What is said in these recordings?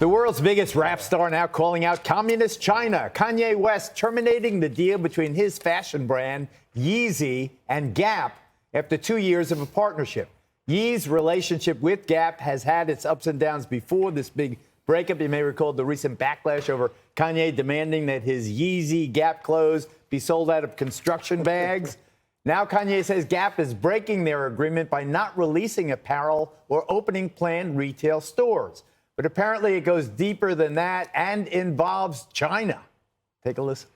The world's biggest rap star now calling out communist China. Kanye West terminating the deal between his fashion brand, YEEZY and Gap, after 2 years of a partnership. Yeezy's relationship with Gap has had its ups and downs before this big breakup. You may recall the recent backlash over Kanye demanding that his YEEZY Gap clothes be sold out of construction bags. Now Kanye says Gap is breaking their agreement by not releasing apparel or opening planned retail stores. But apparently it goes deeper than that and involves China. Take a listen.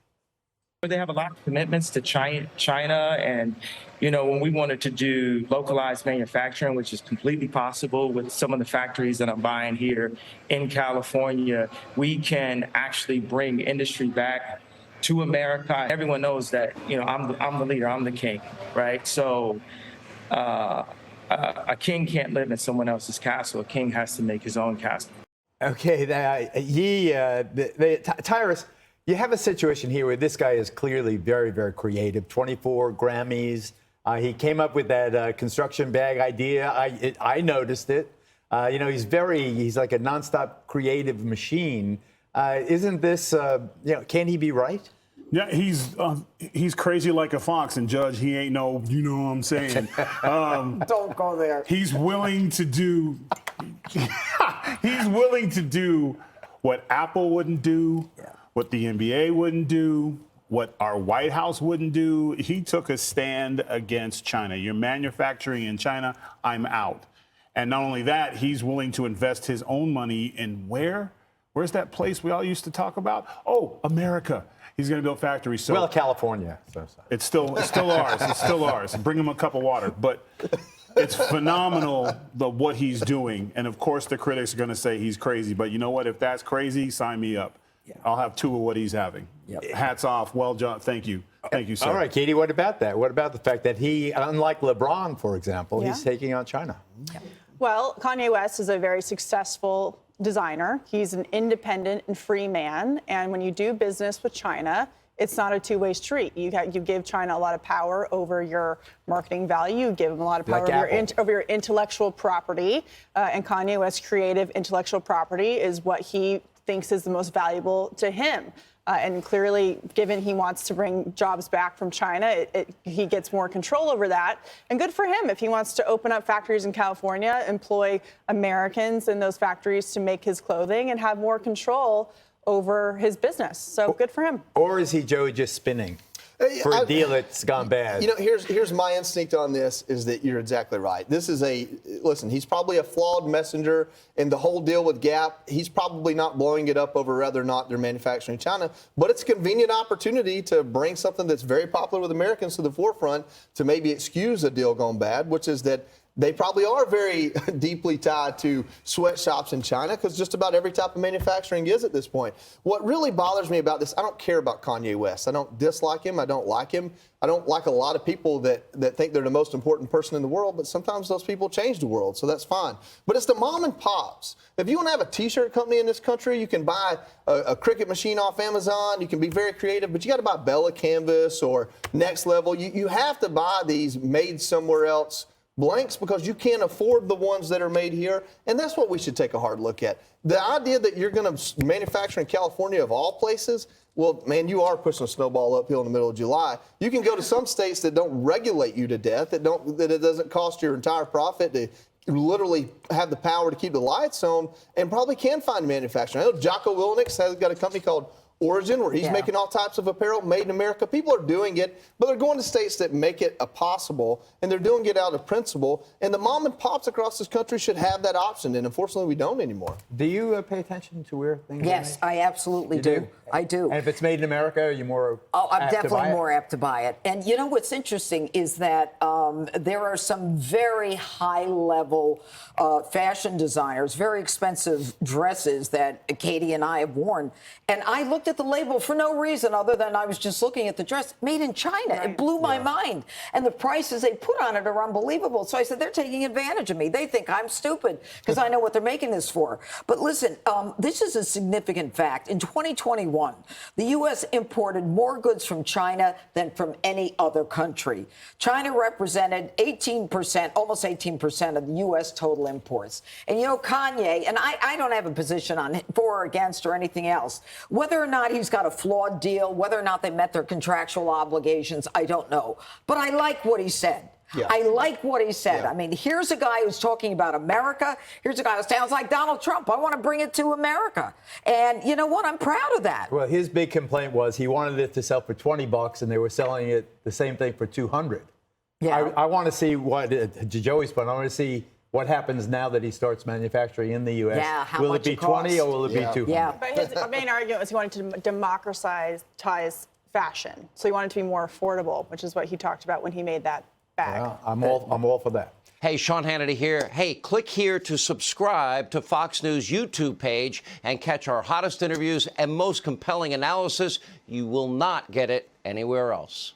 They have a lot of commitments to China, and when we wanted to do localized manufacturing, which is completely possible with some of the factories that I'm buying here in California, we can actually bring industry back to America. Everyone knows that I'm the leader, I'm the king, right? So a king can't live in someone else's castle. A king has to make his own castle. Okay, Tyrus, you have a situation here where this guy is clearly very, very creative. 24 Grammys. He came up with that construction bag idea. I noticed it. He's like a nonstop creative machine. Isn't this, can he be right? Yeah, he's crazy like a fox, and Judge, he ain't no, you know what I'm saying. Don't go there. He's willing to do. He's willing to do what Apple wouldn't do, what the NBA wouldn't do, what our White House wouldn't do. He took a stand against China. You're manufacturing in China, I'm out. And not only that, he's willing to invest his own money in where's that place we all used to talk about? Oh, America. He's going to build factories. So well, California. It's still ours. It's still ours. Bring him a cup of water. But it's phenomenal what he's doing. And of course, the critics are going to say he's crazy. But you know what? If that's crazy, sign me up. Yeah. I'll have 2 of what he's having. Yep. Hats off. Well, John, thank you. Thank you, sir. All right, Katie, what about that? What about the fact that he, unlike LeBron, for example, he's taking on China? Yeah. Well, Kanye West is a very successful designer. He's an independent and free man. And when you do business with China, it's not a two-way street. You give China a lot of power over your marketing value. You give them a lot of power over your intellectual property. And Kanye West's creative intellectual property is what he thinks is the most valuable to him. And clearly, given he wants to bring jobs back from China, he gets more control over that. And good for him if he wants to open up factories in California, employ Americans in those factories to make his clothing, and have more control over his business. So good for him. Or is he, Joey, just spinning for a deal that's gone bad? Here's my instinct on this is that you're exactly right. This is listen, he's probably a flawed messenger in the whole deal with Gap. He's probably not blowing it up over whether or not they're manufacturing in China, but it's a convenient opportunity to bring something that's very popular with Americans to the forefront to maybe excuse a deal gone bad, which is that they probably are very deeply tied to sweatshops in China because just about every type of manufacturing is at this point. What really bothers me about this, I don't care about Kanye West. I don't dislike him. I don't like him. I don't like a lot of people that think they're the most important person in the world, but sometimes those people change the world, so that's fine. But it's the mom and pops. If you want to have a T-shirt company in this country, you can buy a Cricut machine off Amazon. You can be very creative, but you got to buy Bella Canvas or Next Level. You have to buy these made somewhere else blanks because you can't afford the ones that are made here, and that's what we should take a hard look at. The idea that you're going to manufacture in California of all places, well, man, you are pushing a snowball uphill in the middle of July. You can go to some states that don't regulate you to death, that it doesn't cost your entire profit to literally have the power to keep the lights on, and probably can find manufacturing. I know Jocko Willenick's has got a company called Origin, where he's making all types of apparel made in America. People are doing it, but they're going to states that make it possible, and they're doing it out of principle. And the mom and pops across this country should have that option, and unfortunately, we don't anymore. Do you pay attention to where things Yes, are made? I absolutely do. I do. And if it's made in America, are you more I'm definitely more apt to buy it. And you know what's interesting is that there are some very high-level fashion designers, very expensive dresses that Katie and I have worn. And I look looked at the label for no reason other than I was just looking at the dress. Made in China. It blew my mind. And the prices they put on it are unbelievable. So I said, they're taking advantage of me. They think I'm stupid because I know what they're making this for. But listen, this is a significant fact. In 2021, the U.S. imported more goods from China than from any other country. China represented 18%, almost 18% of the U.S. total imports. And, you know, Kanye, and I don't have a position on for or against or anything else. Whether or not he's got a flawed deal, whether or not they met their contractual obligations, I don't know. But I like what he said. Yeah. I like what he said. Yeah. I mean, here's a guy who's talking about America. Here's a guy who sounds like Donald Trump. I want to bring it to America. And you know what? I'm proud of that. Well, his big complaint was he wanted it to sell for $20 and they were selling it the same thing for $200. Yeah. I want to see what, to Joey's point, I want to see what happens now that he starts manufacturing in the U.S. Yeah, how will much it be it costs. 20 or will it be 200? Yeah. But his main argument was he wanted to democratize fashion. So he wanted it to be more affordable, which is what he talked about when he made that bag. Well, I'm all for that. Hey, Sean Hannity here. Hey, click here to subscribe to Fox News YouTube page and catch our hottest interviews and most compelling analysis. You will not get it anywhere else.